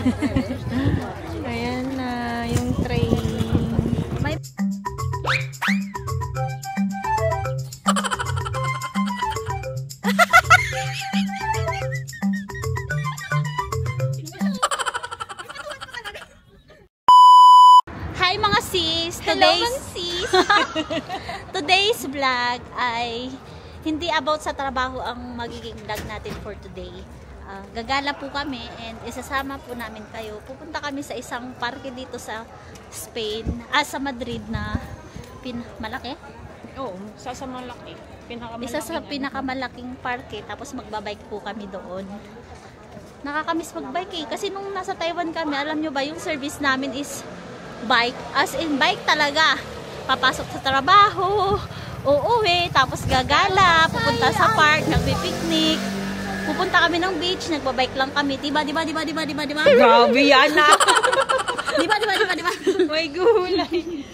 Ayan na yung train. May Hi mga sis! Today's vlog ay hindi about sa trabaho ang magiging vlog natin for today. Gagala po kami and isasama po namin kayo. Pupunta kami sa isang parke dito sa Spain, sa Madrid na malaki? Oo, sa malaki. Isa sa pinakamalaking parke, tapos magbabike po kami doon. Nakakamiss magbike kasi nung nasa Taiwan kami, alam nyo ba yung service namin is bike, as in bike talaga. Papasok sa trabaho, uuwi, tapos gagala, pupunta sa park, nagpipiknik, pupunta kami ng beach, nagbabike lang kami. Diba? Grabe yan na! Diba? May gulay.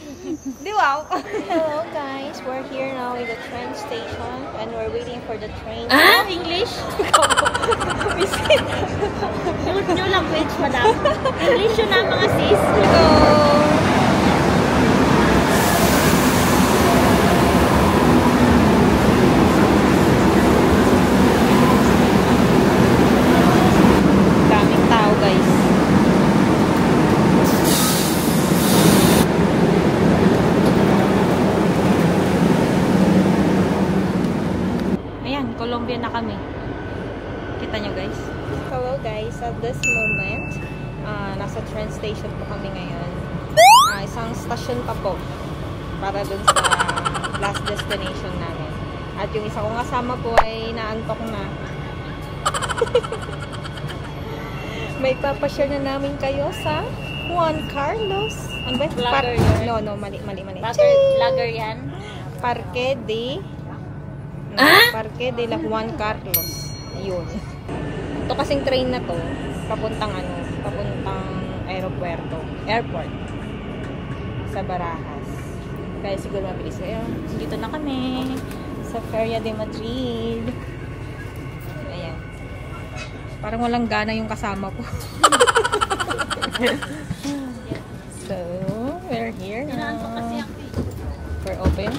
Di wow. Hello guys, we're here now in the train station and we're waiting for the train. English? New language, madam. English yun na mga sis. Daming tao guys. Colombia na kami. Kita nyo guys. Hello guys, at this moment, nasa train station po kami ngayon. Isang station pa po para dun sa last destination namin. At yung isa kong kasama po ay naantok na. May papashare na namin kayo sa Juan Carlos. Ano ba? Vlogger yun. No, mali. Vlogger yan. Parque de la Juan Carlos. Yun. Ito kasing train na to, papuntang airport. Sa Barajas. Kaya siguro mabilis. Dito na kami Sa Feria de Madrid. Ayan. Parang walang gana yung kasama ko. So, we're here now. We're open.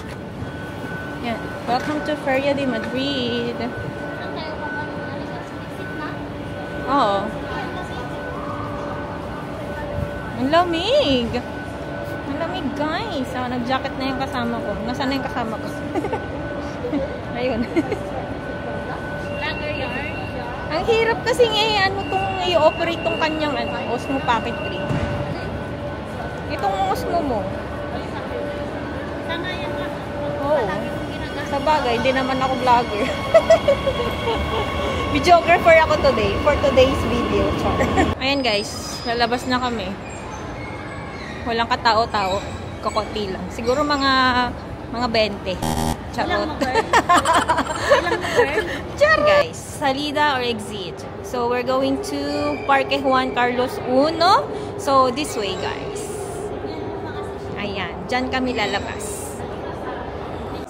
Yeah. Welcome to Feria de Madrid. Oo. Ang lamig. Ang lamig guys. Nag-jacket na yung kasama ko. Nasaan na yung kasama ko? Ayun. Ang hirap kasi i-operate tong kanyang Osmo Pocket 3. Itong Osmo mo. Oo. Sa bagay, hindi naman ako vlogger. Videographer ako today for today's video. Char. Ayan guys, lalabas na kami. Walang katao-tao, kakunti lang. Siguro mga 20. Charot. Char guys, salida or exit. So we're going to Parque Juan Carlos 1. So this way guys. Ayan, dyan kami lalabas.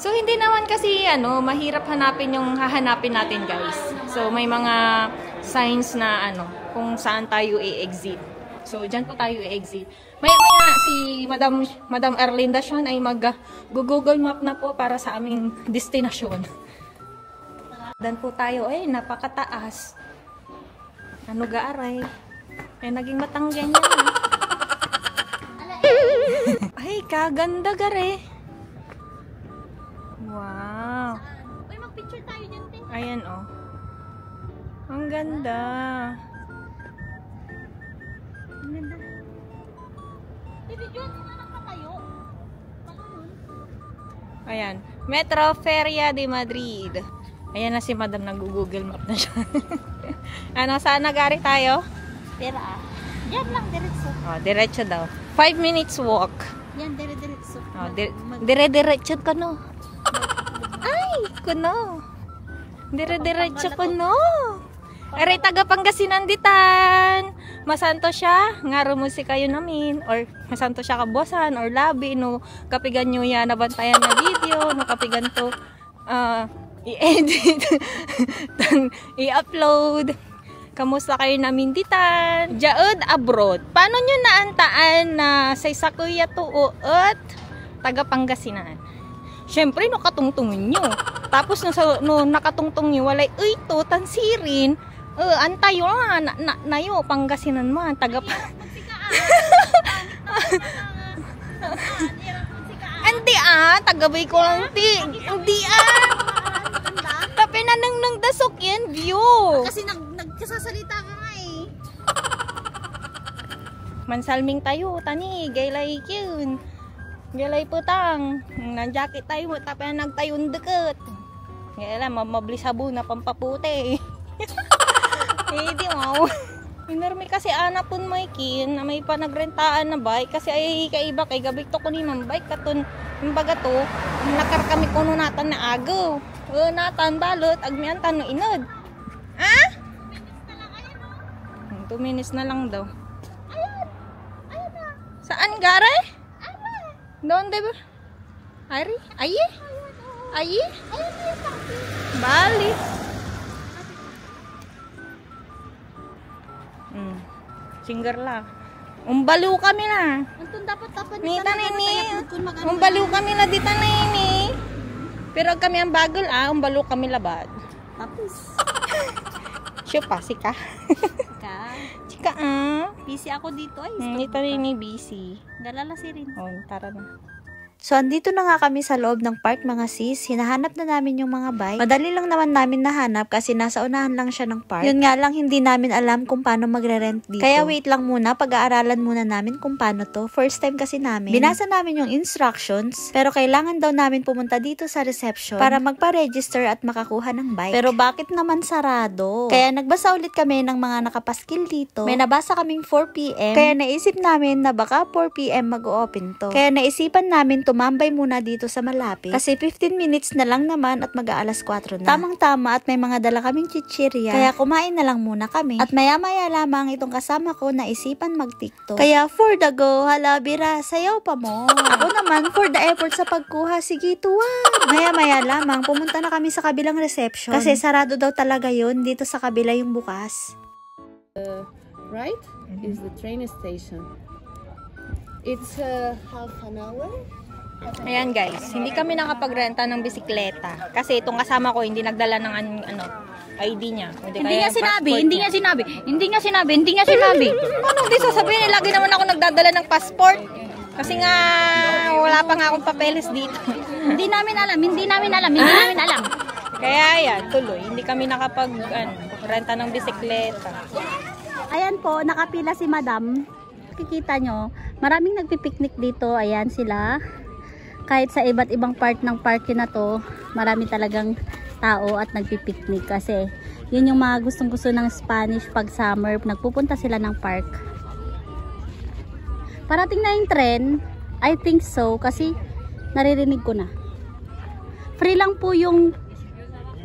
So, hindi naman kasi, mahirap hanapin yung hahanapin natin, guys. So, may mga signs na, kung saan tayo i-exit. So, dyan po tayo i-exit. Maya-maya, si Madam Erlinda Sean ay mag-google map na po para sa aming destinasyon. Dan po tayo, napakataas. Ano gaaray? Naging matanggan yan. Ay, kaganda gare. Wow. Uy, mag-picture tayo dyan, te. Ayan, oh. Ang ganda. Ang ganda. Ibigyan mo nga nakatayo. Ayan. Metro Feria de Madrid. Ayan na si Madam, nag-google map na siya. Saan nagari tayo? Tira. Yan lang, diretso. Oh, diretso daw. 5 minutes walk. Yan, diretso. Oh, dire-diretso ka no. Ay, kuno. Dire-diretso kuno. Aray, taga Pangasinan ditan. Masanto siya, nga rumusi kayo namin. Or masanto siya kabuasan, or labi, no. Kapigan nyo yan, nabantayan na video, no. Kapigan to, i-edit, i-upload. Kamusta kayo naminditan? Jaod abroad. Paano nyo naantaan na sa Sakuya tuo at taga Pangasinan? Siyempre, no katungtungin nyo. Tapos no nakatungtong nyo, walay, uy, to, tansirin. Antayo na yo, Pangasinan man, taga Hindi tagabay ko lang Hindi Tapi na nang dasok yan, view. Kasi nagkasasalita ka nga eh. Mansalming tayo, tani, gaylay yun. Gaylay putang. Nanjakit tayo, tapi na nagtayon deket. Gayla, mabli sabon na pampaputi. Hindi mo. Inormi kasi anapon may kin na may panagrentaan na bike kasi ay kaiba kay gabik to kunin ng bike katon imbaga to nakar kami kuno natan na agaw natan balot agmian tan no inod 2 minutes na lang daw. Saan gare? Doon ba? Ayi Bali. Singer la. Umbaliw kami na. Antun dapat Nita nini. Umbaliw kami na dita nini. Pero kami ang bagol umbaliw kami labad. Tapos. Siya sika. Chika Busy ako dito ay. Nita nini busy. Galala si rin. Tara na. So, andito na nga kami sa loob ng park mga sis. Hinahanap na namin yung mga bike. Madali lang naman namin nahanap kasi nasa unahan lang siya ng park. Yun nga lang, hindi namin alam kung paano magre-rent dito. Kaya wait lang muna, pag-aaralan muna namin kung paano to. First time kasi namin. Binasa namin yung instructions, pero kailangan daw namin pumunta dito sa reception para magpa-register at makakuha ng bike. Pero bakit naman sarado? Kaya nagbasa ulit kami ng mga nakapaskil dito. May nabasa kaming 4 p.m. Kaya naisip namin na baka 4 p.m. mag-o-open to. Kaya naisipan namin tumambay muna dito sa malapit. Kasi 15 minutes na lang naman at mag-aalas 4 na. Tamang-tama at may mga dala kaming chichirya. Kaya kumain na lang muna kami. At maya-maya lamang itong kasama ko na isipan mag-TikTok. Kaya for the go, halabira, sayaw pa mo. Ako naman, for the effort sa pagkuha, sige tuwa. Maya-maya lamang, pumunta na kami sa kabilang reception. Kasi sarado daw talaga yun, dito sa kabila yung bukas. Right is the train station. It's half an hour. Ayan guys, hindi kami nakapagrenta ng bisikleta kasi itong kasama ko hindi nagdala ng ID niya. Hindi niya sinabi. Ano di sasabihin? Lagi naman ako nagdadala ng passport. Kasi nga wala pa nga akong papeles dito. Hindi namin alam. Kaya ayan, tuloy. Hindi kami renta ng bisikleta. Ayan po, nakapila si Madam. Kikita nyo, maraming nagpipiknik dito. Ayan sila. Kahit sa iba't ibang part ng park na to, marami talagang tao at nagpipiknik. Kasi yun yung mga gustong-gusto ng Spanish pag summer. Nagpupunta sila ng park. Parating na yung tren. I think so. Kasi naririnig ko na. Free lang po yung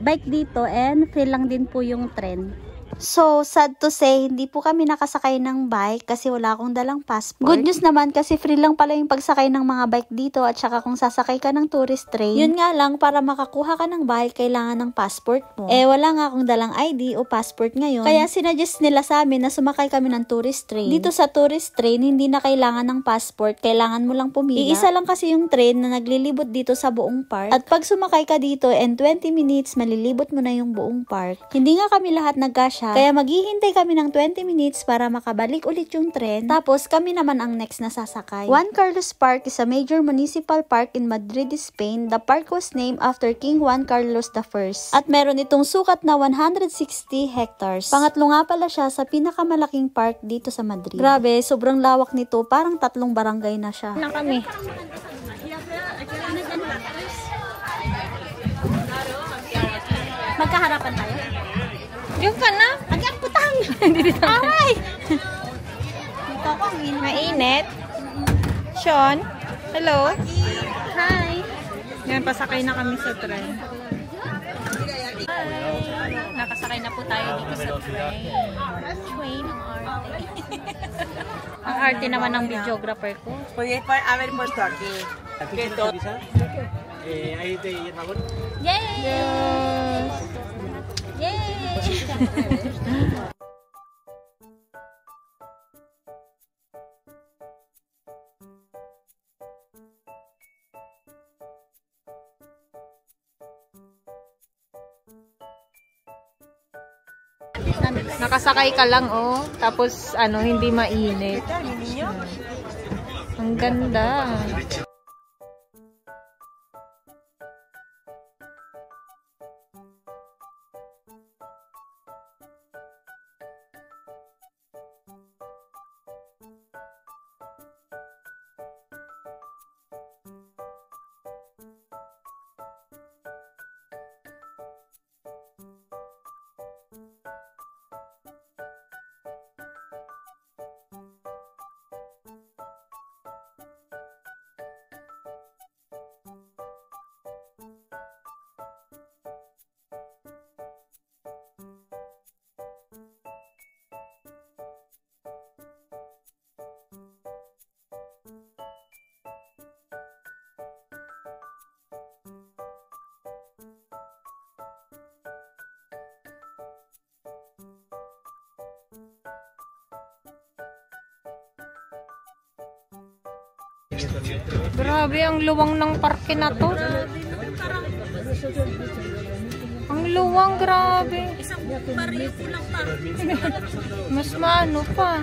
bike dito and free lang din po yung tren. So, sad to say, hindi po kami nakasakay ng bike kasi wala akong dalang passport. Good news naman kasi free lang pala yung pagsakay ng mga bike dito at saka kung sasakay ka ng tourist train. Yun nga lang, para makakuha ka ng bike, kailangan ng passport mo. Wala nga akong dalang ID o passport ngayon. Kaya sinuggest nila sa amin na sumakay kami ng tourist train. Dito sa tourist train, hindi na kailangan ng passport, kailangan mo lang pumila. Iisa lang kasi yung train na naglilibot dito sa buong park. At pag sumakay ka dito and 20 minutes, malilibot mo na yung buong park. Hindi nga kami lahat nagkasya. Kaya maghihintay kami ng 20 minutes para makabalik ulit yung tren. Tapos kami naman ang next na sasakay. Juan Carlos Park is a major municipal park in Madrid, Spain. The park was named after King Juan Carlos I. At meron itong sukat na 160 hectares. Pangatlo nga pala siya sa pinakamalaking park dito sa Madrid. Grabe, sobrang lawak nito. Parang 3 barangay na siya. Na kami. Magkaharapan tayo. Diyan ka na. Agad putang! Aray! Dito ako. Mainit. Sean, hello. Hi! Yan, pasakay na kami sa tren. Nakasakay na po tayo dito sa train. Train arte. Ang arte naman ng videographer ko. Pues a ver puesto aquí. Que todo. Ahí te favor. Yay! Yes! Yay! Nakasakay ka lang, oh. Tapos, ano, hindi mainit. Ang ganda. Grabe, ang luwang ng parke na to. Ang luwang, grabe. Isang baryo po lang parke. Mas maano pa.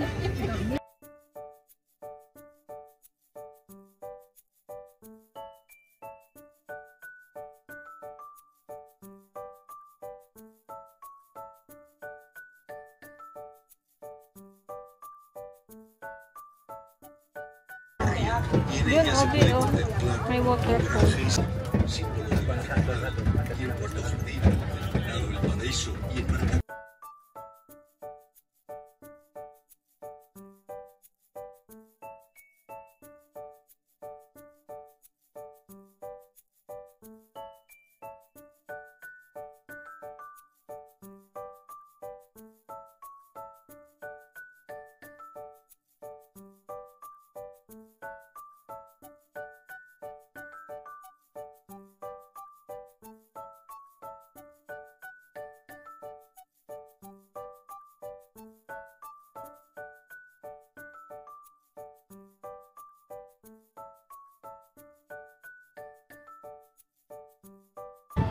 Yun, obi, oh. May waterfall.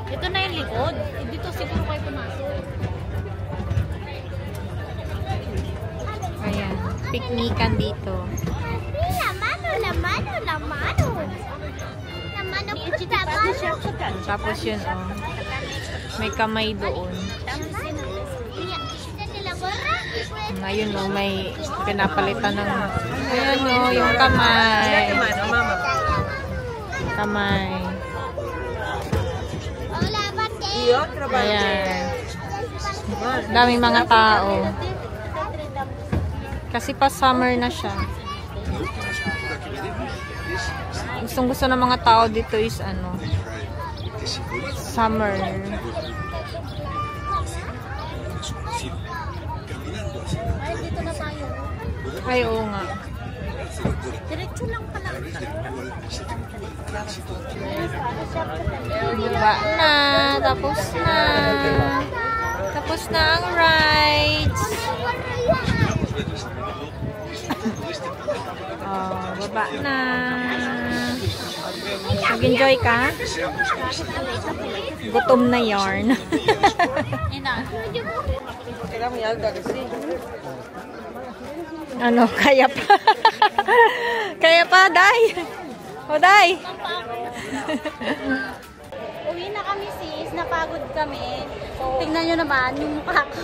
Ito na yung likod. Dito siguro kayo pumasok. Ayan, piknikan dito. Tapos yun, oh. May kamay doon. Ayun, oh, may pinapalitan ng... Ayan, oh, yung kamay. Kamay. Ayan. Daming mga tao. Kasi pa summer na siya. Gustong gusto ng mga tao dito is ano, summer. Ay, dito na tayo. Ay, oo nga. Diretso lang pala. Diba na? Tapos na. Tapos na ang rides. Oh, baba na. Nag-enjoy ka? Gutom na yarn. Ano, kaya pa. Kaya pa, Day. O, Day. Uwi na kami sis, napagod kami. Tingnan nyo naman yung mukha ko.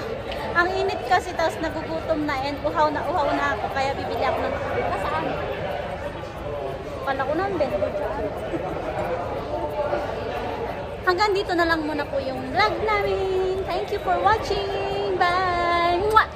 Ang init kasi, tapos nagugutom na and uhaw na ako. Kaya bibili ako ng kasaan. Kala ko nang bento dyan. Hanggang dito na lang muna po yung vlog namin. Thank you for watching. Bye! Mwah!